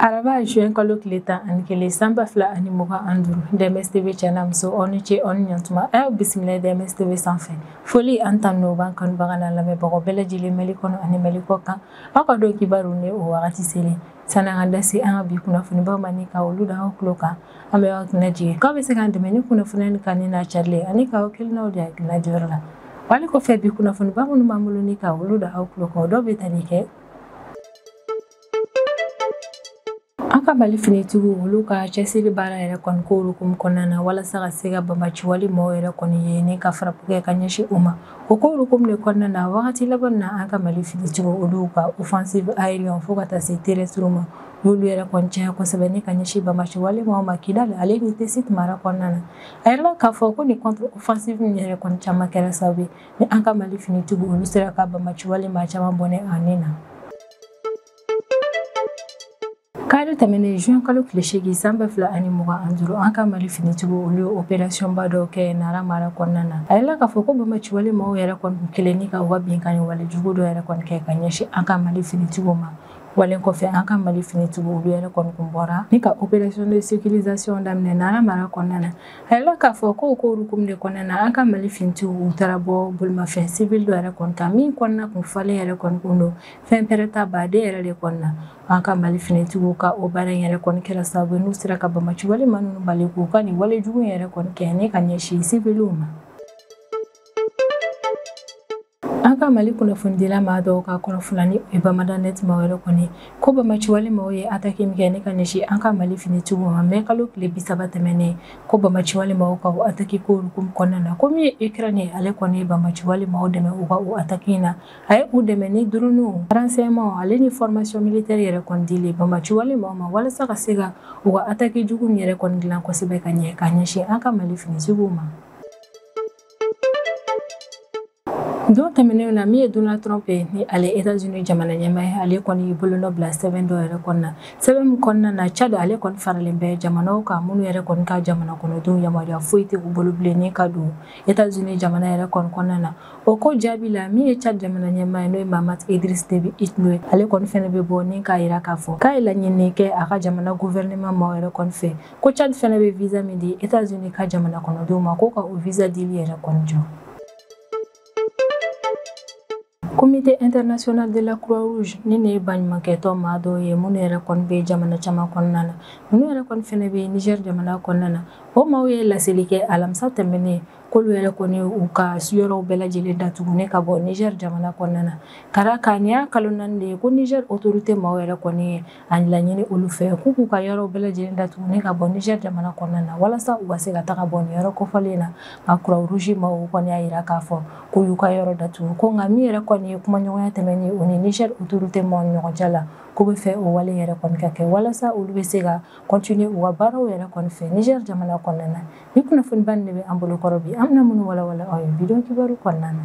Araba juin kalo tile 11 sanba 2025 DMS-TV channel muso aw ni ce aw ni ɲantuma a y'aw bisimila DMS-TV sanfɛ foli an tan n'o b'an kanubaga n'a lamɛnbagaw bɛɛ lajɛlen Mali kɔnɔ ani Mali kɔ kan aw ka dɔn kibaru ni o wagati selen sani an ka da se an ka bi kunnafonibaw ma ni ka olu da aw tulo kan an bɛ aw kunna jigin k'aw bɛ se k'an dɛmɛ ni kunnafoniya ni kan ni n'a carilen ani k'aw kilinaw di hakilina jɔyɔrɔ la wali kɔfɛ bi kunnafoniba minnu b'an bolo ni ka olu da aw tulo kan o dɔw bɛ tali kɛ an ka Mali finitigiw olu ka cɛsiri baara yɛrɛ kɔni ko hukumu kɔnɔna na walasa ka se ka banbaci wale maaw yɛrɛ kɔni ye ni ka farabu kɛ ka ɲɛsin u ma o ko hukumu de kɔnɔna na wagati laban na an ka Mali finitigiw olu ka offensive aérienne fo ka taa se terrestre ma y'olu yɛrɛ kɔni caya kosɛbɛ ni ka ɲɛsin banbaci wale maaw ma Kidali ale ni Tesit mara kɔnɔna na a yirala k'a fɔ ko ni contre offensive yɛrɛ kɔni caman kɛra sababu ye ni an ka Mali finitigiw olu sera ka banbaci wale maa caman bɔnɛ a nin na. Kalo tɛmɛnen juin kalo tile 8 sanba 2025 an ka Mali finitigiw olu ye opération ba dɔw kɛ Nara mara kɔnɔna na a yirala k'a fɔ ko banbaci wale maaw yɛrɛ kɔni kelen ni ka u ka binkanni wale jugu dɔ yɛrɛ kɔni kɛ ka ɲɛsin an ka Mali finitigiw ma walen kɔfɛ an ka Mali finitigiw olu yɛrɛ kɔni kun bɔra ni ka opération de sécurisation daminɛ Nara mara kɔnɔna na a yirala k'a fɔ ko hukumu de kɔnɔna na an ka Mali finitigiw u taara bɔ bolimafɛn civil dɔ yɛrɛ kɔni kan min kɔnɔna kun falen yɛrɛ kɔni kun don fɛn pɛrɛta baden yɛrɛ de kɔnɔna an ka Mali finitigiw ka o baara in yɛrɛ kɔni kɛra sababu n'u sera ka banbaci wale maa ninnu bali k'u ka nin wale jugu yɛrɛ kɔni kɛ ni ka ɲɛsin civiliw ma. An ka Mali kunnafonidila maa dɔw ka kɔrɔfɔlani o ye Bamada net maaw yɛrɛ kɔni ko banbaci wale maaw ye attaque min kɛ ni ka ɲɛsin an ka Mali finitigiw ma mais kalo tile 30 tɛmɛnen ko banbaci wale maaw ka o attaque ko hukumu kɔnɔna na ko min ye Ukraine ye ale kɔni ye banbaci wale maaw dɛmɛ u ka o attaque in na a ye u dɛmɛ ni drone renseignement ale ni formation militaire yɛrɛ kɔni dili banbaci wale maaw ma walasa ka se ka u ka attaque jugu min yɛrɛ kɔni dilan kosɛbɛ ka ɲɛ ka ɲɛsin an ka Mali finitigiw ma. Don tɛmɛnen na min ye Donald Trump ye ni ale États-Unis jamana ɲɛmaa ye ale kɔni y'i bolo nɔ bila sɛbɛn dɔ yɛrɛ kɔnɔna sɛbɛn min kɔnɔna na Tchad ale kɔni faralen bɛ jamanaw kan minnu yɛrɛ kɔni ka jamana kɔnɔdenw yamaruya foyi tɛ u bolo bilen ni ka don États-Unis jamana yɛrɛ kɔni kɔnɔna na o ko jaabi la min ye Tchad jamana ɲɛmaa ye n'o ye Mahamat Idriss Déby Itno ye ale kɔni fɛnɛ bɛ bɔ ni k'a yira k'a fɔ k'a ye laɲini kɛ a ka jamana gouvernement maaw yɛrɛ kɔni fɛ ko Tchad fɛnɛ bɛ visa min di États-Unis ka jamana kɔnɔdenw ma ko ka o visa dili yɛrɛ kɔni jɔ. Comité international de la Croix-Rouge ni ne ye baɲumankɛtɔn maa dɔw ye minnu yɛrɛ kɔni bɛ jamana caman kɔnɔna na minnu yɛrɛ kɔni fɛnɛ bɛ Niger jamana kɔnɔna na o maaw ye laseli kɛ alamisa tɛmɛnen k'olu yɛrɛ kɔni u ka yɔrɔw bɛɛ lajɛlen datugu ne ka bɔ Niger jamana kɔnɔna na kara ka nin y'a kalo 4 de ye ko Niger autorité maaw yɛrɛ kɔni ye a laɲini olu fɛ k'u ka yɔrɔw bɛɛ lajɛlen datugu ne ka bɔ Niger jamana kɔnɔna na walasa u ka se ka taga bɔ nin yɔrɔ kofɔlen na a Croix-Rouge maaw kɔni y'a yira k'a fɔ k'u y'u ka yɔrɔ datugu ko nka min yɛrɛ kɔni ye kumaɲɔgɔnya tɛmɛnen o ni Niger autorité maaw ni ɲɔgɔn cɛ la k'u bɛ fɛ o wale yɛrɛ kɔni ka kɛ walasa olu bɛ se ka continuer u ka baaraw yɛrɛ kɔni fɛ Niger jamana kɔnɔna na ni kunnafoniba nin de bɛ an bolo kɔrɔ bi an bɛna minnu walawala aw ye bidon kibaru kɔnɔna na.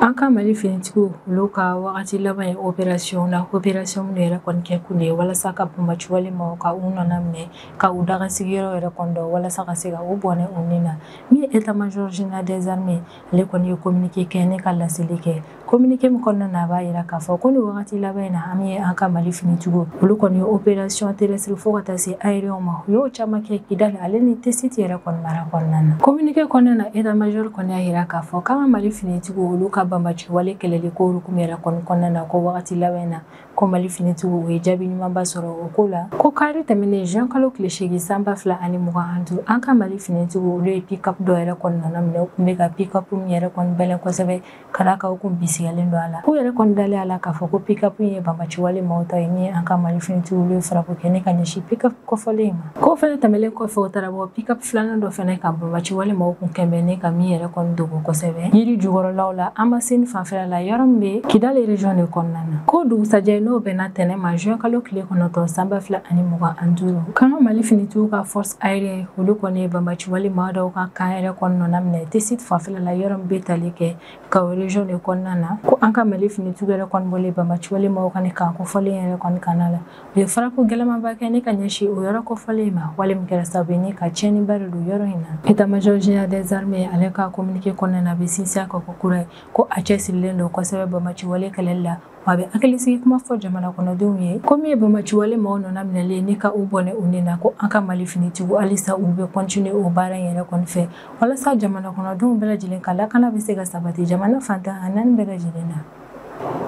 An ka Mali finitigiw olu ka wagati laban ye opération la opération min yɛrɛ kɔni kɛ kun de ye walasa ka banbaci wale maaw ka u nɔna minɛ ka u daga sigiyɔrɔ yɛrɛ kɔni dɔn walasa ka se ka u bɔnɛ u ni na min ye état-major général des armées ale kɔni ye communiqué kɛ ne ka laseli kɛ communiqué min kɔnɔna na a b'a yira k'a fɔ ko ni wagati laban in na an ye an ka Mali finitigiw olu kɔni ye opération terrestre fo ka taa se aérien ma u y'o caman kɛ Kidali ale ni Tesit yɛrɛ kɔni mara kɔnɔna na communiqué kɔnɔna na état-major kɔni y'a yira k'a fɔ k'an ka Mali finitigiw olu ka banbaci wale kɛlɛli ko hukumu yɛrɛ kɔni kɔnɔna na ko wagati laban in na ko Mali finitigiw u ye jaabi ɲumanba sɔrɔ o ko la ko kari tɛmɛnen juin kalo tile 8 sanba 2025 an ka Mali finitigiw olu ye pick-up dɔ yɛrɛ kɔni nɔna minɛ u kun bɛ ka pick-up min yɛrɛ kɔni bɛlɛn kosɛbɛ ka d'a kan u kun bisigalen don a la u yɛrɛ kɔni dalen a la k'a fɔ ko pick-up ye banbaci wale maaw ta ye ni an ka Mali finitigiw olu ye farabu kɛ ne ka ɲɛsin pick-up kɔfɔlen ma ko fɛnɛ tɛmɛlen kɔfɛ o taara bɔ pick-up filanan dɔ fɛnɛ ka banbaci wale maaw kun kɛnbɛn ne ka min yɛrɛ kɔni dogo kosɛbɛ yiri jukɔrɔlaw la Amaseni fanfɛla la yɔrɔ min bɛ Kidali région de kɔnɔna na ko dugusajɛ n'o bɛnna tɛnɛ ma juin kalo tile 9 sanba 2025 k'an ka Mali finitigiw ka force aérienne olu kɔni ye banbaci wale maa dɔw ka kan yɛrɛ kɔni nɔna minɛ Tesit fanfɛla la yɔrɔ min bɛ tali kɛ Gao région de kɔnɔna na ko an ka Mali finitigiw yɛrɛ kɔni bɔlen banbaci wale maaw ka ni kan kofɔlen yɛrɛ kɔni kana la u ye farako gɛlɛmanba kɛ ne ka ɲɛsin o yɔrɔ kofɔlen ma wale min kɛra sababu ye ni ka tiɲɛniba de don yɔrɔ in na état-major général des armées ale ka communiqué kɔnɔna na a bɛ sinsin a kan ko kura ye ko a cɛsirilen don kosɛbɛ banbaci wale kɛlɛli la wa be hakilisigi kuma fɔ jamana kɔnɔdenw ye ko min ye bamaciwale maaw nɔna minɛlen ni ka u bɔnɛ u ni na ko an ka Mali finitigiw halisa olu bɛ continuer o baara in yɛrɛ kɔni fɛ walasa jamana kɔnɔdenw bɛɛ lajɛlen ka lakana bɛ se ka sabati jamana fantan a naani bɛɛ lajɛlen na.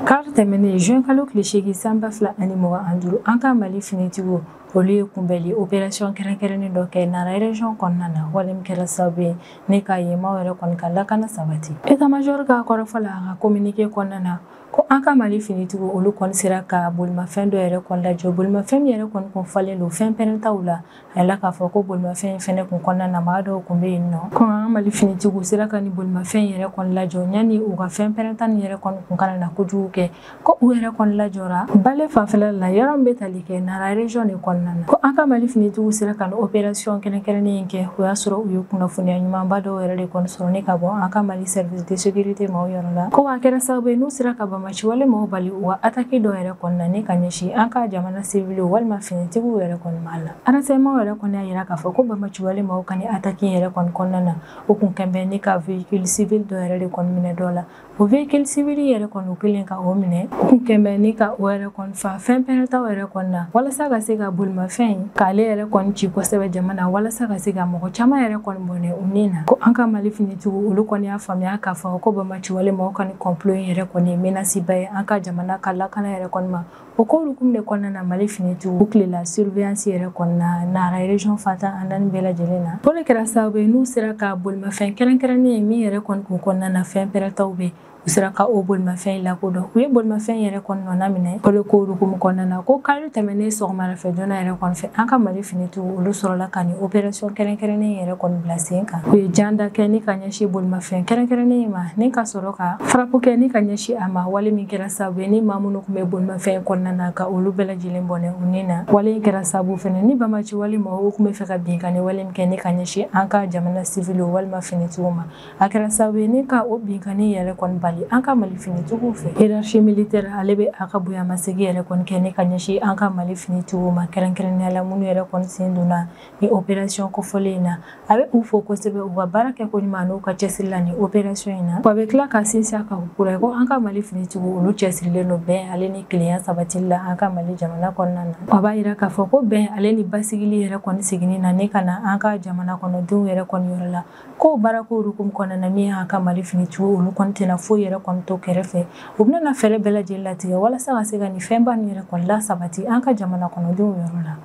Kari tɛmɛnen juin kalo tile 8 san 2025 an ka Mali finitigiw olu ye kunbɛli opération kɛrɛnkɛrɛnnen dɔ kɛ Nara région kɔnɔna na wale min kɛra sababu ye ne ka yemaw yɛrɛ kɔni ka lakana sabati. État-major ka kɔrɔfɔ la a ka communiqué kɔnɔna na ko an ka Mali finitigiw olu kɔni sera ka bolimafɛn dɔ yɛrɛ kɔni lajɔ bolimafɛn min yɛrɛ kɔni kun falen don fɛn pɛrɛntaw la a yɛlɛ k'a fɔ ko bolimafɛn in fɛnɛ kun kɔnɔna na maa dɔw kun bɛ yen nɔ ko an ka Mali finitigiw sera ka ni bolimafɛn yɛrɛ kɔni lajɔ yanni u ka fɛn pɛrɛnta ni yɛrɛ kɔni kun kana na kojugu kɛ ko u yɛrɛ kɔni lajɔra bale fanfɛla la yɔrɔ min bɛ tali kɛ Nara région de kɔnɔna na ko an ka Mali finitigiw sera ka opération kɛrɛnkɛrɛnnen in kɛ o y'a sɔrɔ u ye kunnafoniya ɲumanba dɔw yɛrɛ de kɔni sɔrɔ ne ka bɔ an ka Mali service de sécurité maaw yɔrɔ la ko a kɛra sababu ye n'u sera ka bamaciwale maaw bali u ka attaque dɔ yɛrɛ kɔni na ne ka ɲɛsin an ka jamana civil walima finitigiw yɛrɛ kɔni ma la renseignement yɛrɛ kɔni y'a yira k'a fɔ ko bamaciwale maaw ka ni attaque yɛrɛ kɔni kɔnɔna na o kun kɛnbɛn ne ka véhicule civil dɔ yɛrɛ de kɔni minɛ dɔ la o véhicule civil yɛrɛ kɔni u kelen ka o minɛ o kun kɛnbɛn ne ka o yɛrɛ kɔni fa fɛn pɛrɛntaw yɛrɛ kɔni na walasa ka se ka bolimafɛn in k'ale yɛrɛ kɔni ci kosɛbɛ jamana walasa ka se ka mɔgɔ caman yɛrɛ kɔni bɔnɛ u ni na ko an ka Mali finitigiw olu kɔni y'a faamuya k'a fɔ ko bamaciwale maaw ka ni complot in yɛrɛ kɔni ye menace ba ye an ka jamana ka lakana yɛrɛ kɔni ma o k'olu kun de kɔnɔna na Mali finitigiw u tilela surveillance yɛrɛ kɔni na Nara région fantan a naani bɛɛ lajɛlen na o de kɛra sababu ye n'u sera ka bolimafɛn kɛrɛnkɛrɛnnen ye min yɛrɛ kɔni kun kɔnɔna na fɛn pɛrɛntaw bɛ u sera ka o bolimafɛn lakodɔn u ye bolimafɛn yɛrɛ kɔni nɔna minɛ o de ko hukumu kɔnɔna na ko kari tɛmɛnen sɔgɔmada fɛ joona yɛrɛ kɔni fɛ an ka Mali finitigiw olu sɔrɔla ka ni opération kɛrɛnkɛrɛnnen yɛrɛ kɔni bila sen kan u ye janda kɛ ni ka ɲɛsin bolimafɛn kɛrɛnkɛrɛnnen in ma ni ka sɔrɔ ka frappe kɛ ni ka ɲɛsin a ma wale min kɛra sababu ye ni maa minnu kun bɛ bolimafɛn kɔnɔna na ka olu bɛɛ lajɛlen bɔnɛ u ni na wale in kɛra sababu fɛnɛ ni bamaciwale maaw kun bɛ fɛ ka binkani wale min kɛ ni ka ɲɛsin an ka jamana civil walima finitigiw ma a kɛra sababu ye ni ka o binkani yɛrɛ kɔni bali an ka Mali finitigiw fɛ hiérarchie militaire ale bɛ a ka bonyamasegi yɛrɛ kɔni kɛ ni ka ɲɛsin an ka Mali finitigiw ma kɛrɛnkɛrɛnnenya la minnu yɛrɛ kɔni sen donna ni opération kofɔlen in na a bɛ u fo kosɛbɛ u ka baara kɛ ko ɲuman n'u ka cɛsiri la ni opération in na wa a bɛ tila ka sinsin a kan kura ye ko an ka Mali finitigiw olu cɛsirilen don bɛn ale ni kelenya sabatili la an ka Mali jamana kɔnɔna na a b'a yira k'a fɔ ko bɛn ale ni basigili yɛrɛ kɔni seginni na ne ka na an ka jamana kɔnɔdenw yɛrɛ kɔni yɔrɔ la ko baara ko hukumu kɔnɔna na min y'an ka Mali finitigiw olu kɔni tɛna foyi yɛrɛ kɔni to kɛrɛfɛ u bɛna fɛɛrɛ bɛɛ lajɛlen latigɛ walasa ka se ka ni fɛnba nin yɛrɛ kɔni la sabati an ka jamana kɔnɔdenw yɔrɔ la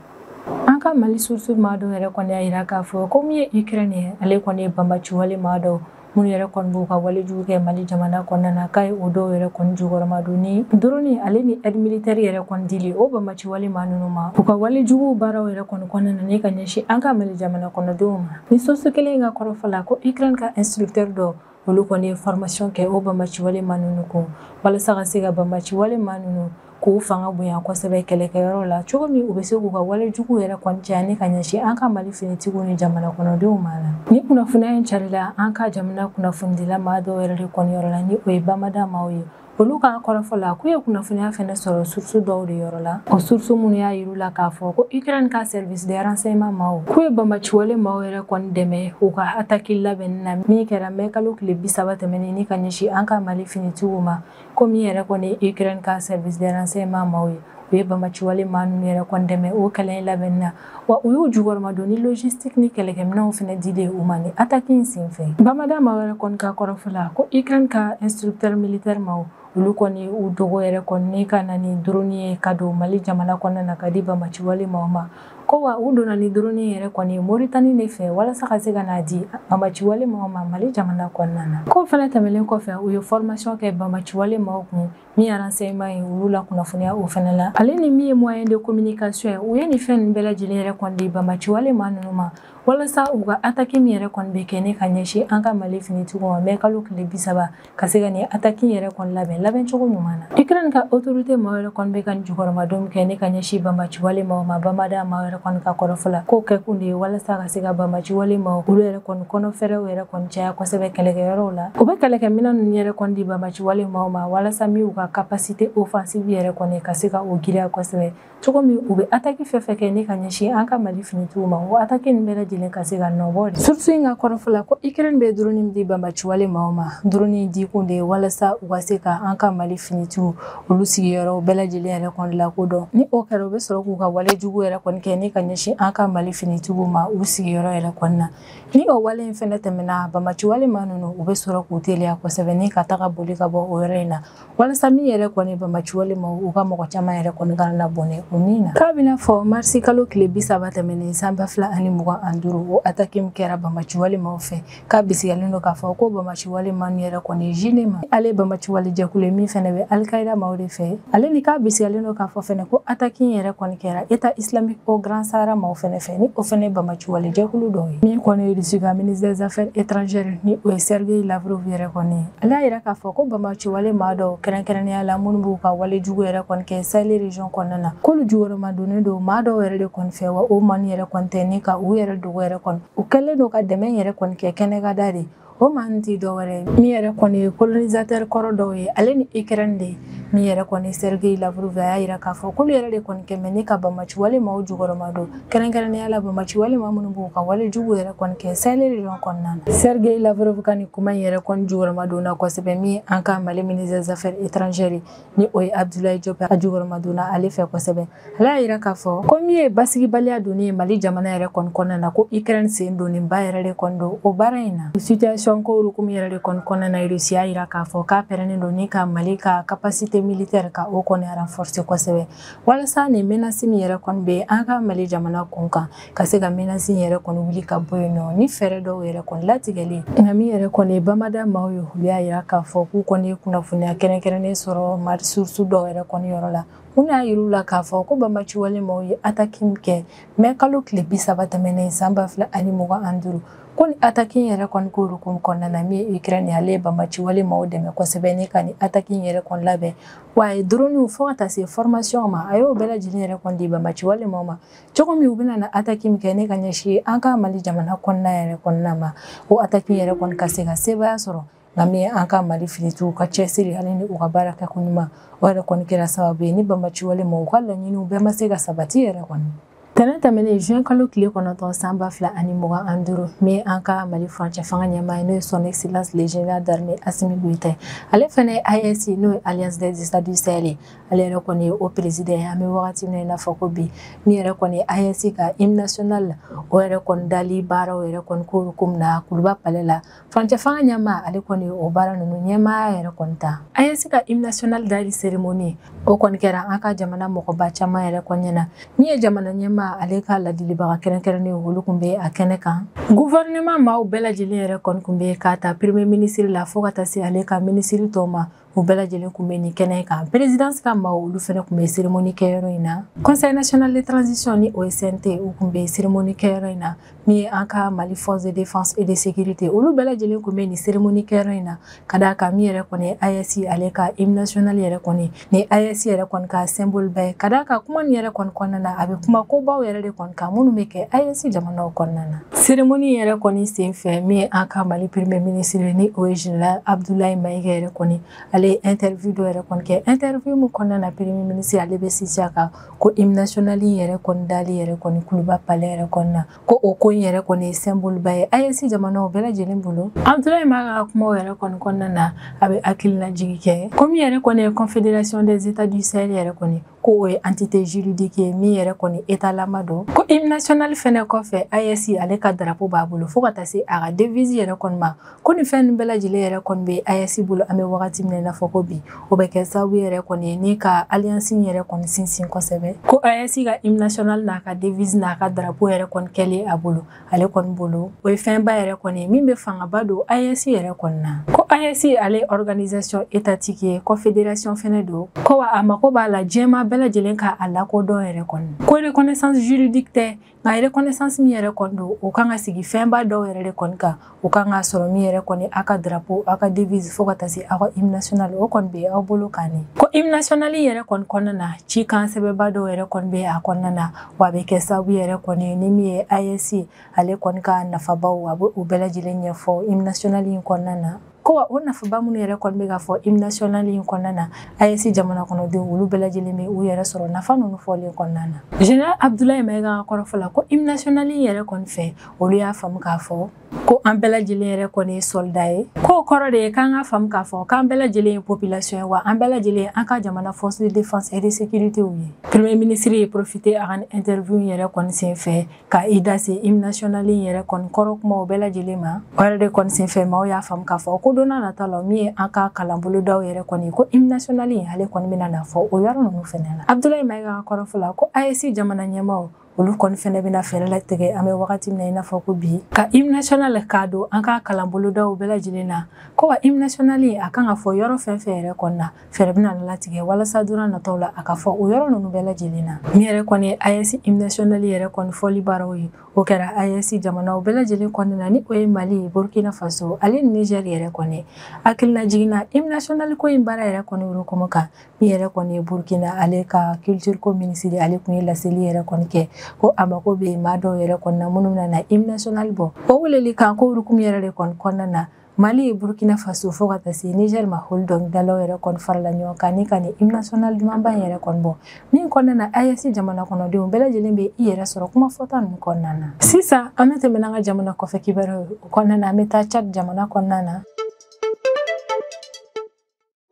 an ka Mali source maa dɔw yɛrɛ kɔni y'a yira k'a fɔ ko min ye Ukraine ye ale kɔni ye bamaciwale maa dɔw minnu yɛrɛ kɔni b'u ka walejugu kɛ Mali jamana kɔnɔna na k'a ye o dɔw yɛrɛ kɔni jukɔrɔma don ni drone ale ni aide militaire yɛrɛ kɔni dili o bamaciwale maa ninnu ma u ka walejugu baaraw yɛrɛ kɔni kɔnɔna na ni ka ɲɛsin an ka Mali jamana kɔnɔdenw ma ni source kelen ka kɔrɔfɔ la ko Ukraine ka instructeur dɔ olu kɔni ye formation kɛ o bamaciwale maa ninnu kun walasa ka se ka bamaciwale maa ninnu k'u fanga bonya kosɛbɛ kɛlɛkɛyɔrɔ la cogo min u bɛ se k'u ka walejugu yɛrɛ kɔni caya ni ka ɲɛsin an ka Mali finitigiw ni jamana kɔnɔdenw ma la ni kunnafoniya in carila an ka jamana kunnafonidila maa dɔw yɛrɛ de kɔni yɔrɔ la ni o ye bamada maaw ye olu ka kɔrɔfɔ la k'u ye kunnafoniya fɛnɛ sɔrɔ source dɔw de yɔrɔ la o source minnu y'a yir'u la k'a fɔ ko Ukraine ka service de renseignement maaw k'u ye bamaciwale maaw yɛrɛ kɔni dɛmɛ u ka attaque labɛnni na min kɛra mai kalo tile 30 tɛmɛnen ni ka ɲɛsin an ka Mali finitigiw ma ko min yɛrɛ kɔni ye Ukraine ka service de renseignement maaw ye u ye bamaciwale maa ninnu yɛrɛ kɔni dɛmɛ o kɛlɛ in labɛnni na wa u y'u jukɔrɔma don ni logistique ni kɛlɛkɛminɛnw fɛnɛ dilen u ma ni attaque in senfɛ bamada maaw yɛrɛ kɔni ka kɔrɔfɔ la ko Ukraine ka instructeur militaire maaw olu kɔni u dogo yɛrɛ kɔni ni ka na ni drone ye ka don Mali jamana kɔnɔna na ka di bamaciwale maaw ma ko wa u donna ni drone yɛrɛ kɔni Mauritanie de fɛ walasa ka se ka n'a di bamaciwale maaw ma Mali jamana kɔnɔna na ko fɛnɛ tɛmɛlen kɔfɛ u ye formation kɛ bamaciwale maaw kun min ye renseignement ye olu la kunnafoniya o fɛnɛ la ale ni min ye moyen de communication ye u ye ni fɛn nin bɛɛ lajɛlen yɛrɛ kɔni di bamaciwale maa ninnu ma walasa u ka attaque min yɛrɛ kɔni bɛ kɛ ne ka ɲɛsin an ka Mali finitigiw ma mai kalo tile 30 ka se ka ni attaque yɛrɛ kɔni labɛn cogo ɲuman na Ukraine ka autorité maaw yɛrɛ kɔni bɛ ka ni jukɔrɔmadon kɛ ne ka ɲɛsin bamaciwale maaw ma bamada maaw yɛrɛ kɔni ka kɔrɔfɔla ko kɛ kun de ye walasa ka se ka bamaci walima olu yɛrɛ kɔni kɔnɔfɛrɛw yɛrɛ kɔni caya kosɛbɛ kɛlɛkɛyɔrɔw la u bɛ kɛlɛkɛminɛn ninnu yɛrɛ kɔni di bamaci walimaw ma walasa min u ka capacité offensive yɛrɛ kɔni ka se ka o giriya kosɛbɛ cogo min u bɛ attaque fɛn fɛn kɛ ne ka ɲɛsin an ka Mali finitigiw ma o attaque nin bɛɛ lajɛlen ka se ka nɔbɔ de surtout in ka kɔrɔfɔla ko Ukraine bɛ drone min di bamaci walimaw ma drone di kun de ye walasa u ka se ka an ka Mali finitigiw olu sigiyɔrɔw bɛɛ lajɛlen yɛrɛ kɔni lakodɔn ni o kɛra u bɛ sɔrɔ k'u ka wale jugu yɛrɛ kɔni kɛ ne ka ɲɛsin an ka Mali finitigiw ma u sigiyɔrɔ yɛrɛ kɔni na ni o wale in fɛnɛ tɛmɛna bamaci walima ninnu u bɛ sɔrɔ k'u teliya kosɛbɛ ni ka taga boli ka bɔ o yɔrɔ in na walasa min yɛrɛ kɔni bamaci walima u ka mɔgɔ caman yɛrɛ kɔni kana bɔnɛ o min na k'a bɛna fɔ marisi kalo tile 30 tɛmɛnen san 2025 o attaque min kɛra bamaci walimaw fɛ k'a bisigalen don k'a fɔ ko bamaci walima yɛrɛ kɔni jinema ale bamaci wale jɛkulu min fɛnɛ bɛ Al-Qaïda maaw de fɛ ale ni k'a bisigalen don k'a fɔ fɛnɛ ko attaque yɛrɛ kɔni kɛra État islamique au Grand Sahara maaw fɛnɛ fɛ ni o fɛnɛ bamaci wale jɛkulu dɔ ye min kɔni Russie ka ministre des affaires étrangères ni o ye Sergei Lavrov yɛrɛ kɔni ale y'a yira k'a fɔ ko bamaci wale maa dɔw kɛrɛnkɛrɛnnenya la minnu b'u ka wale jugu yɛrɛ kɔni kɛ Sahel région kɔnɔna na k'olu jugɔrɔma donnen don maa dɔw yɛrɛ de kɔni fɛ wa o maa yɛrɛ kɔni tɛ ni ka u yɛrɛ dogo yɛrɛ kɔni u kɛlen don ka dɛmɛ yɛrɛ kɔni kɛ kɛnɛkada de o maa tɛ dɔwɛrɛ min yɛrɛ kɔni ye colonisateur kɔrɔ dɔw ye ale ni Ukraine de min yɛrɛ kɔni Sergei Lavrov y'a yira k'a fɔ k'olu yɛrɛ de kɔni kɛmɛ ni ka bamaci walimaw jugɔrɔma don kɛrɛnkɛrɛnnenya la bamaci walima minnu b'u ka wale jugu yɛrɛ kɔni kɛ Sahel région kɔnɔna na Sergei Lavrov ka nin kuma in yɛrɛ kɔni jugɔrɔma donna kosɛbɛ min an ka Mali ministre des affaires étrangères ni o ye Abdoulaye Diop a jugɔrɔma donna ale fɛ kosɛbɛ ale y'a yira k'a fɔ ko min ye basigibaliya donni ye Mali jamana yɛrɛ kɔni kɔnɔna na ko Ukraine sen donninba yɛrɛ de kɔni don o baara in na situation ko hukumu yɛrɛ de kɔni kɔnɔna na Russie y'a yira k'a fɔ k'a pɛrɛnnen don ni ka Mali ka capacité militaire ka o kɔni renforcer kosɛbɛ walasa nin menace min yɛrɛ kɔni bɛ an ka Mali jamana kun kan ka se ka menace yɛrɛ kɔni wuli ka bɔ yen nɔ ni fɛɛrɛ dɔw yɛrɛ kɔni latigɛli nka min yɛrɛ kɔni bamada maaw ye olu y'a yira k'a fɔ k'u kɔni ye kunnafoniya kɛrɛnkɛrɛnnen sɔrɔ Mali source dɔw yɛrɛ kɔni yɔrɔ la mun y'a yir'u la k'a fɔ ko bamaci walimaw ye attaque min kɛ mais kalo tile 30 tɛmɛnen san 2025 ko ni attaque yɛrɛ kɔni ko hukumu kɔnɔna na min ye Ukraine ye ale ye bamaci walimaw dɛmɛ kosɛbɛ ni ka ni attaque yɛrɛ kɔni labɛn wa a ye drone fo ka taa se formation ma a y'o bɛɛ lajɛlen yɛrɛ kɔni di bamaci walimaw ma cogo min u bɛna na attaque min kɛ ne ka ɲɛsin an ka Mali jamana kɔnɔna yɛrɛ kɔnɔna ma o attaque yɛrɛ kɔni ka se ka sebaya sɔrɔ nka min an ka Mali finitigiw ka cɛsiri hali ni u ka baara kɛ kun ɲuman o yɛrɛ kɔni kɛra sababu ye ni bamaci walimaw u ka laɲiniw bɛɛ ma se ka sabati yɛrɛ kɔni tɛnɛ tɛmɛnen juin kalo tile 9 san 2025 min an ka Mali furancɛ fanga ɲɛmaa ye n'o ye son excellence le général d'armée Assimi Goïta ale fɛnɛ ye AES n'o ye Alliance des États du Sahel ale yɛrɛ kɔni ye o président ye an bɛ wagati min na i n'a fɔ ko bi min yɛrɛ kɔni ye AES ka hymne national o yɛrɛ kɔni dali baaraw yɛrɛ kɔni ko komi na Kuluba palais la furancɛ fanga ɲɛmaa ale kɔni ye o baara ninnu ɲɛmaaya yɛrɛ kɔni ta AES ka hymne national dali cérémonie o kɔni kɛra an ka jamana mɔgɔba caman yɛrɛ kɔni ɲɛna min ye jamana ɲɛmaa ale ka ladilibaga kɛrɛnkɛrɛnnen olu kun bɛ a kɛnɛ kan gouvernement maaw bɛɛ lajɛlen yɛrɛ kɔni kun bɛ k'a ta premier ministre la fo ka taa se ale ka ministre tɔw ma u bɛɛ lajɛlen kun bɛ nin kɛnɛ kan présidence ka maaw olu fɛnɛ kun bɛ cérémonie kɛyɔrɔ in na conseil national de transition ni o ye CNT u kun bɛ cérémonie kɛyɔrɔ in na min ye an ka Mali force de défense et de sécurité olu bɛɛ lajɛlen kun bɛ nin cérémonie kɛyɔrɔ in na ka d'a kan min yɛrɛ kɔni ye AES ale ka hymne national yɛrɛ kɔni ni AES yɛrɛ kɔni ka symbole bɛɛ ye ka d'a kan kuma nin yɛrɛ kɔni kɔnɔna na a bɛ kuma kobaw yɛrɛ de kɔni kan minnu bɛ kɛ AES jamanaw kɔnɔna na cérémonie yɛrɛ kɔni sen fɛ min ye an ka Mali premier ministre ni o ye général Abdoulaye Maïga yɛrɛ kɔni ale ye interview dɔ yɛrɛ kɔni kɛ interview min kɔnɔna na premier ministre ale bɛ sinsin a kan ko hymne national yɛrɛ kɔni dali yɛrɛ kɔni Kuluba palais yɛrɛ kɔni na ko o ko in yɛrɛ kɔni ye symbole ba ye AES jamanaw bɛɛ lajɛlen bolo Abdoulaye Maïga ka kumaw yɛrɛ kɔni kɔnɔna na a bɛ hakililajigi kɛ ko min yɛrɛ kɔni ye confédération des états du Sahel yɛrɛ kɔni ko o ye entité juridique ye min yɛrɛ kɔni état lama don ko hymne national fɛnɛ kɔfɛ AES ale ka drapeau b'a bolo fo ka taa se a ka devise yɛrɛ kɔni ma ko nin fɛn nin bɛɛ lajɛlen yɛrɛ kɔni bɛ AES bolo an bɛ wagati min na i n'a fɔ ko bi o bɛ kɛ sababu yɛrɛ kɔni ye ni ka alliance yɛrɛ kɔni sinsin kosɛbɛ ko AES ka hymne national n'a ka devise n'a ka drapeau yɛrɛ kɔni kɛlen a bolo ale kɔni bolo o ye fɛnba yɛrɛ kɔni ye min bɛ fangaba don AES yɛrɛ kɔni na ko AES ale organisation étatique ye confédération fɛnɛ don ko wa a mako b'a la jɛma bɛɛ lajɛlen ka a lakodɔn yɛrɛ kɔni ko reconnaissance juridique tɛ nka reconnaissance min yɛrɛ kɔni don o kan ka sigi fɛnba dɔw yɛrɛ de kɔni kan o kan ka sɔrɔ min yɛrɛ kɔni aw ka drapeau aw ka devise fo ka taa se aw ka hymne national o kɔni bɛ aw bolo kan ne ko hymne national yɛrɛ kɔni kɔnɔna na cikan sɛbɛnba dɔw yɛrɛ kɔni bɛ a kɔnɔna na wa a bɛ kɛ sababu yɛrɛ kɔni ni min ye AES ale kɔni ka nafabaw a bɛ o bɛɛ lajɛlen ɲɛfɔ hymne national in kɔnɔna na ko wa o nafaba minnu yɛrɛ kɔni bɛ ka fɔ hymne national in kɔnɔna na AES jamana kɔnɔdenw olu bɛɛ lajɛlen bɛ u yɛrɛ sɔrɔ nafa ninnu fɔlen kɔnɔna na Général Abdoulaye Maïga ka kɔrɔfɔ la ko hymne national in yɛrɛ kɔni fɛ olu y'a faamu k'a fɔ ko an bɛɛ lajɛlen yɛrɛ kɔni ye soldat ye ko kɔrɔ de ye k'an ka faamu k'a fɔ k'an bɛɛ lajɛlen ye population ye wa an bɛɛ lajɛlen an ka jamana force de défense et de sécurité ye premier ministre ye profité a ka interview yɛrɛ kɔni senfɛ ka i da se hymne national in yɛrɛ kɔni kɔrɔ kumaw bɛɛ lajɛlen ma o yɛrɛ de kɔni senfɛ maaw y'a faamu k'a fɔ ko donna nata la min ye an ka kalanbolodaw yɛrɛ kɔni ko hymne national in ale kɔni bɛna na fɔ o yɔrɔ ninnu fɛnɛ na Abdoulaye Maïga ka kɔrɔfɔ la ko AES jamana ɲɛmaaw olu kɔni fɛnɛ bɛna fɛɛrɛ latigɛ an bɛ wagati min na i n'a fɔ ko bi ka hymne national k'a don an ka kalanbolodaw bɛɛ lajɛlen na ko wa hymne national a kan ka fɔ yɔrɔ fɛn fɛn yɛrɛ kɔni na fɛɛrɛ bɛna latigɛ walasa donna nataw la a ka fɔ o yɔrɔ ninnu bɛɛ lajɛlen na min yɛrɛ kɔni ye AES hymne national yɛrɛ kɔni fɔli baaraw ye o kɛra AES jamanaw bɛɛ lajɛlen kɔnɔna na ni o ye Mali Burkina Faso ale ni Niger yɛrɛ kɔni hakilina jiginna hymne national ko in baara yɛrɛ kɔni hukumu kan min yɛrɛ kɔni ye Burkina ale ka culture ko ministre ale kun ye laseli yɛrɛ kɔni kɛ ko a mako bɛ maa dɔw yɛrɛ kɔni na minnu bɛna na hymne national bɔ o weleli kan ko hukumu yɛrɛ de kɔni kɔnɔna na Mali Burkina Faso fo ka taa se Niger ma hol dɔnkilidalaw yɛrɛ kɔni farala ɲɔgɔn kan ni ka ni hymne national dumanba in yɛrɛ kɔni bɔ min kɔnɔna na AES jamana kɔnɔdenw bɛɛ lajɛlen bɛ i yɛrɛ sɔrɔ kuma fɔta ninnu kɔnɔna na sisan an bɛ tɛmɛ n'an ka jamana kɔfɛ kibaruyaw o kɔnɔna na an bɛ taa Tchad jamana kɔnɔna na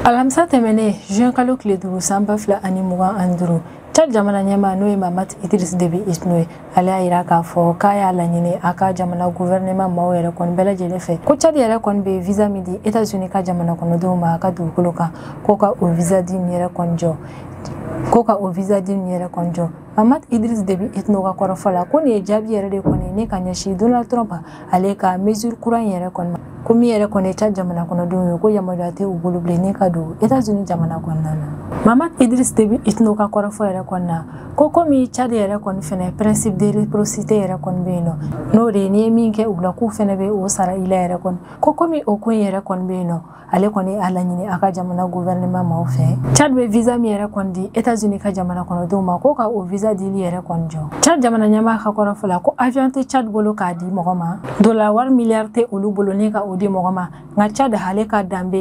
alamisa tɛmɛnen juin kalo tile 5 san 2025 Tchad jamana ɲɛmaa n'o ye Mahamat Idriss Déby Itno ye ale y'a yira k'a fɔ k'a y'a laɲini a ka jamana gouvernement maaw yɛrɛ kɔni bɛɛ lajɛlen fɛ ko Tchad yɛrɛ kɔni bɛ visa min di États-Unis ka jamana kɔnɔdenw ma a ka dugukolo kan k'o ka o visa di nin yɛrɛ kɔni jɔ Mahamat Idriss Déby Itno ka kɔrɔfɔ la ko nin ye jaabi yɛrɛ de kɔni ni ka ɲɛsin Donald Trump ale ka mesure kura in yɛrɛ kɔni ma ko min yɛrɛ kɔni ye Tchad jamana kɔnɔdenw ye ko yamaruya tɛ u bolo bilen ni ka don États-Unis jamana kɔnɔna na Mahamat Idriss Déby Itno ka kɔrɔfɔ yɛrɛ kɔni na ko komi Tchad yɛrɛ kɔni fɛnɛ principe de réciprocité yɛrɛ kɔni bɛ yen nɔ n'o de ye n'i ye min kɛ u la k'u fɛnɛ bɛ o sara i la yɛrɛ kɔni ko komi o ko in yɛrɛ kɔni bɛ yen nɔ ale kɔni a laɲini a ka jamana gouvernement maaw fɛ Tchad bɛ visa min yɛrɛ kɔni di États-Unis ka jamana kɔnɔdenw ma ko ka o visa dili yɛrɛ kɔni jɔ Tchad jamana ɲɛmaa ka kɔrɔfɔ la ko avion tɛ Tchad bolo k'a di mɔgɔ ma dollar wari miliyari tɛ olu bolo ni ka o di mɔgɔ ma nka Tchad ale ka danbe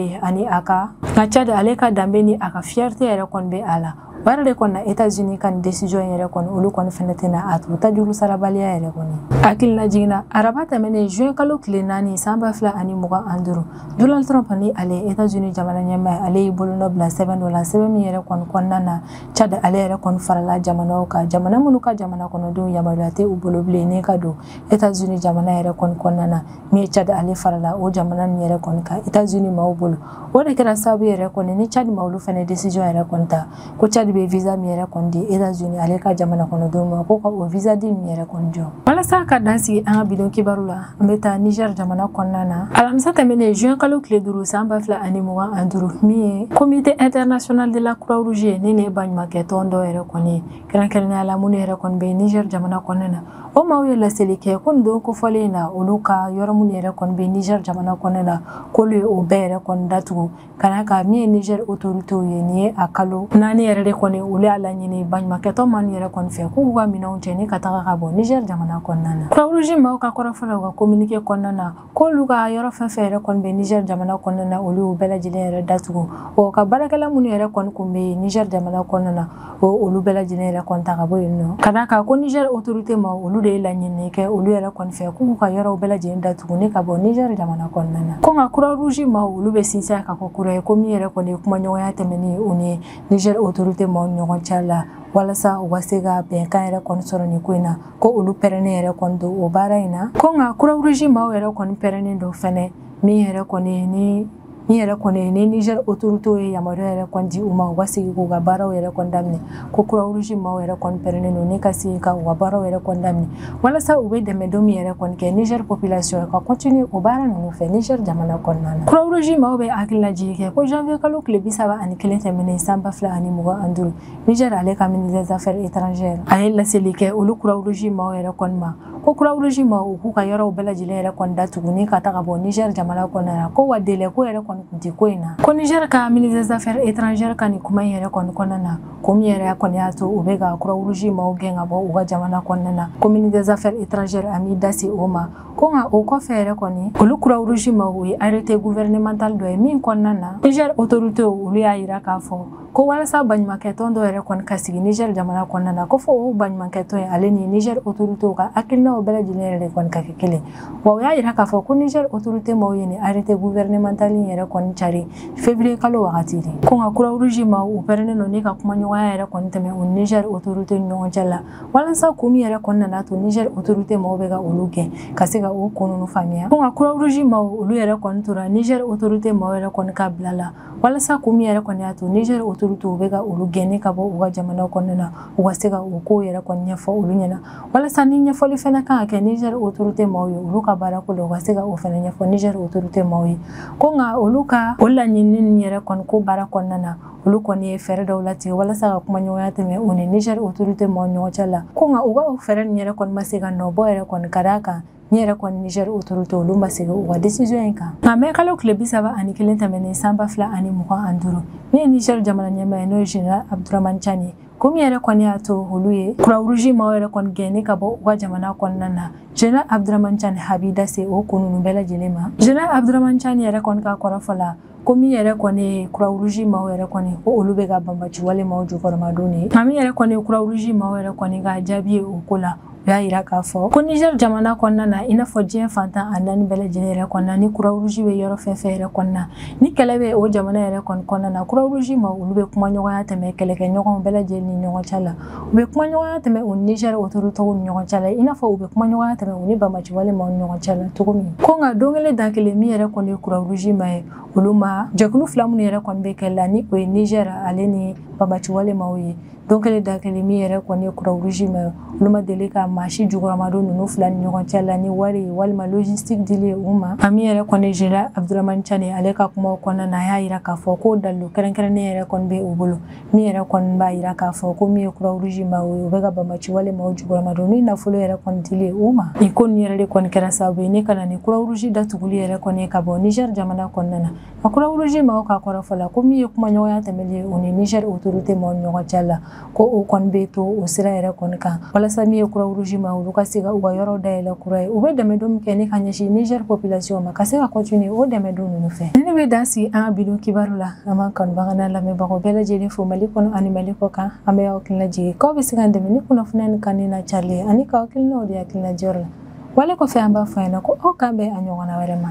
ni a ka fierté yɛrɛ kɔni bɛ a la o yɛrɛ de kɔni na États-Unis ka nin décision yɛrɛ kɔni olu kɔni fɛnɛ tɛna a to tajuru sarabaliya yɛrɛ kɔni hakilina jiginna araba tɛmɛnen juin kalo tile 4 san 2025 Donald Trump ni ale États-Unis jamana ɲɛmaa ale y'i bolonɔ bila sɛbɛn dɔ la sɛbɛn min yɛrɛ kɔni kɔnɔna na Tchad ale yɛrɛ kɔni farala jamanaw kan jamana minnu ka jamana kɔnɔdenw yamaruya tɛ u bolo bilen ni ka don États-Unis jamana yɛrɛ kɔni kɔnɔna na min ye Tchad ale farala o jamana nin yɛrɛ kɔni kan États-Unis maaw bolo o de kɛra sababu yɛrɛ kɔni ni Tchad ma olu fɛnɛ décision yɛrɛ kɔni ta ko Tchad bɛ visa min yɛrɛ kɔni di États-Unis ale ka jamana kɔnɔdenw ma ko ka o visa di min yɛrɛ kɔni jɔ walasa ka dansigi an ka bidon kibaru la an bɛ taa Niger jamana kɔnɔna na alamisa tɛmɛnen juin kalo tile 5 san 2025 min ye comité international de la Croix-Rouge ye ni ne baɲumankɛ tɔn dɔ yɛrɛ kɔni kɛrɛnkɛrɛnnenya la minnu yɛrɛ kɔni bɛ Niger jamana kɔnɔna na o maaw ye laseli kɛ ko nin don kofɔlen na olu ka yɔrɔ minnu yɛrɛ kɔni bɛ Niger jamana kɔnɔna na k'olu ye o bɛɛ yɛrɛ kɔni datugu ka na ka min ye Niger autorités ye nin ye a kalo 4 yɛrɛ de kɔni olu y'a laɲini baɲumankɛ tɔn minnu yɛrɛ kɔni fɛ k'u ka minɛnw cɛ ni ka taga ka bɔ Niger jamana kɔnɔna na Croix-Rouge maaw ka kɔrɔfɔ la u ka communiqué kɔnɔna na k'olu ka yɔrɔ fɛn fɛn yɛrɛ kɔni bɛ Niger jamana kɔnɔna na olu y'u bɛɛ lajɛlen yɛrɛ datugu o ka baarakɛla minnu yɛrɛ kɔni kun bɛ Niger jamana kɔnɔna na olu bɛɛ lajɛlen yɛrɛ kɔni ta ka bɔ yen nɔ ka d'a kan ko Niger autorité ma olu de ye laɲini kɛ olu yɛrɛ kɔni fɛ k'u ka yɔrɔw bɛɛ lajɛlen datugu ni ka bɔ Niger jamana kɔnɔna na ko nka Croix-Rouge maaw olu bɛ sinsin ka kɔ kura ye ko min yɛrɛ kɔni ye kumaɲɔgɔnya tɛmɛni o ni Niger autorité maaw ɲɔgɔn cɛ la walasa u ka se ka bɛnkan yɛrɛ kɔni sɔrɔ nin ko in na ko olu pɛrɛnnen yɛrɛ kɔni don o baara in na ko nka Croix-Rouge maaw yɛrɛ kɔni pɛrɛnnen don fɛnɛ min yɛrɛ kɔni ni ni yɛrɛ kɔni ni Niger autorité ye yamaruya yɛrɛ kɔni di u ma u ka sigi k'u ka baaraw yɛrɛ kɔni daminɛ ko Croix Rouge maaw yɛrɛ kɔni pɛrɛnnen don ni ka sigi ka u ka baaraw yɛrɛ kɔni daminɛ walasa u bɛ dɛmɛdon min yɛrɛ kɔni kɛ Niger population ka continuer o baara ninnu fɛ Niger jamana kɔnɔna na. Croix Rouge maaw bɛ hakililajigi kɛ ko janvier kalo tile 31 tɛmɛnen san 2025 Niger ale ka ministre des affaires étrangères a ye laseli kɛ olu Croix Rouge maaw yɛrɛ kɔni ma ko Croix Rouge maaw k'u ka yɔrɔw bɛɛ lajɛlen yɛrɛ kɔni datugu ni ka taga bɔ Niger jamana kɔnɔna na ko wa délai ko yɛrɛ kɔni tun tɛ ko in na ko Niger ka ministre des affaires étrangères ka nin kuma in yɛrɛ kɔni kɔnɔna na ko min yɛrɛ kɔni y'a to u bɛ ka Croix Rouge maaw gɛn ka bɔ u ka jamana kɔnɔna na ko ministre des affaires étrangères a m'i da se o ma ko nka o kɔfɛ yɛrɛ kɔni olu Croix Rouge maaw u ye arrêté gouvernemental dɔ ye min kɔnɔna na Niger autorité olu y'a yira k'a fɔ ko walasa baɲumankɛtɔn dɔ yɛrɛ kɔni ka sigi Niger jamana kɔnɔna na ko fɔ o baɲumankɛtɔn ye ale ni Niger autorité ka hakilinaw bɛɛ lajɛlen yɛrɛ de kɔni ka kɛ kelen wa u y'a yira k'a fɔ ko Niger autorité maaw ye nin arrêté gouvernemental in yɛrɛ kɔni cari février kalo wagati de ko nka Croix Rouge maaw u pɛrɛnnen don ni ka kumaɲɔgɔnya yɛrɛ kɔni tɛmɛ o Niger autorité ni ɲɔgɔn cɛ la walasa ko min yɛrɛ kɔni nana to Niger autorité maaw bɛ ka olu gɛn ka se ka o ko ninnu faamuya ko nka Croix Rouge maaw olu yɛrɛ kɔni tora Niger autorité maaw yɛrɛ kɔni ka bila la walasa ko min yɛrɛ kɔni y'a to Niger autorité u bɛ ka olu gɛnni ka bɔ u ka jamana kɔnɔna na u ka se ka o ko yɛrɛ kɔni ɲɛfɔ olu ɲɛna walasa ni ɲɛfɔli fɛnɛ kan ka kɛ Niger autorité maaw ye olu ka baara ko la u ka se ka o fɛnɛ ɲɛfɔ Niger autorité maaw ye ko nka olu ka o laɲini nin yɛrɛ kɔni ko baara kɔnɔna na olu kɔni ye fɛɛrɛ dɔw latigɛ walasa ka kumaɲɔgɔnya tɛmɛ o ni Niger autorité maaw ɲɔgɔn cɛ la ko nka u ka o fɛɛrɛ nin yɛrɛ kɔni ma se ka nɔ bɔ yɛrɛ kɔni ka d'a kan ni yɛrɛ kɔni Niger autorité olu ma segin u ka décision in kan nka mɛ kalo tile 31 tɛmɛnen san 2025 min ye Niger jamana ɲɛmaa ye n'o ye Général Abdourahmane Tiani ko min yɛrɛ kɔni y'a to olu ye Croix Rouge maaw yɛrɛ kɔni gɛnni ka bɔ u ka jamana kɔnɔna na Général Abdourahmane Tiani hab'i da se o ko ninnu bɛɛ lajɛlen ma Général Abdourahmane Tiani yɛrɛ kɔni ka kɔrɔfɔ la ko min yɛrɛ kɔni ye Croix Rouge maaw yɛrɛ kɔni ko olu bɛ ka banbaci wale maaw jukɔrɔmadon de nka min yɛrɛ kɔni ye Croix Rouge maaw yɛrɛ kɔni ka jaabi ye o ko la u y'a yira k'a fɔ ko Niger jamana kɔnɔna na i n'a fɔ diɲɛ fantan a naani bɛɛ lajɛlen yɛrɛ kɔnɔna ni Croix Rouge bɛ yɔrɔ fɛn fɛn yɛrɛ kɔnɔna ni kɛlɛ bɛ o jamana yɛrɛ kɔni kɔnɔna na Croix Rouge maaw olu bɛ kumaɲɔgɔnya tɛmɛ kɛlɛkɛɲɔgɔnw bɛɛ lajɛlen ni ɲɔgɔn cɛ la u bɛ kumaɲɔgɔnya tɛmɛ o Niger autoritéw ni ɲɔgɔn cɛ la i n'a fɔ u bɛ kumaɲɔgɔnya tɛmɛ u ni banbaci wale maaw ni ɲɔgɔn cɛ la cogo min ko nka don kelen da kelen min yɛrɛ kɔni ye Croix Rouge ma ye olu ma jɛkulu fila minnu yɛrɛ kɔni bɛ kɛ la ni o ye Niger ale ni banbaci wale maaw ye don kelen da kelen min yɛrɛ kɔni ye Croix Rouge ma ye olu ma deli ka maa si jukɔrɔmadon ninnu fila ni ɲɔgɔn cɛ la ni wari walima logistique dili u ma a min yɛrɛ kɔni Général Abdourahmane Tiani ale ka kumaw kɔnɔna na a y'a yira k'a fɔ ko dalilu kɛrɛnkɛrɛnnen yɛrɛ kɔni bɛ u bolo min yɛrɛ kɔni b'a yira k'a fɔ ko min ye Croix Rouge maaw ye u bɛ ka banbaci wale maaw jukɔrɔmadon ni nafolo yɛrɛ kɔni dili u ma nin ko nin yɛrɛ de kɔni kɛra sababu ye ni ka na ni Croix Rouge datuguli yɛrɛ kɔni ye ka bɔ Niger jamana kɔnɔna na a Croix Rouge maaw ka kɔrɔfɔ la ko min ye kumaɲɔgɔnya tɛmɛlen o ni Niger autorité maaw ni ɲɔgɔn cɛ la ko o kɔni bɛ to o sira yɛrɛ kɔni kan walasa min ye Croix Rouge maaw olu ka se ka u ka yɔrɔ dayɛlɛ kura ye u bɛ dɛmɛdon min kɛ ni ka ɲɛsin Niger population ma ka se ka continuer o dɛmɛdon ninnu fɛ ni ne bɛ dan sigi an ka bidon kibaru la an b'an kanubaga n'a lamɛnbagaw bɛɛ lajɛlen fo Mali kɔnɔ ani Mali kɔ kan an bɛ aw hakilina jigin k'aw bɛ se k'an dɛmɛ ni kunnafoniya ni kan ni na cari ani k'aw hakilinaw di hakilina jɔyɔrɔ la wale kɔfɛ an b'a fɔ a ɲɛna ko aw k'an bɛn a ɲɔgɔnna wɛrɛ ma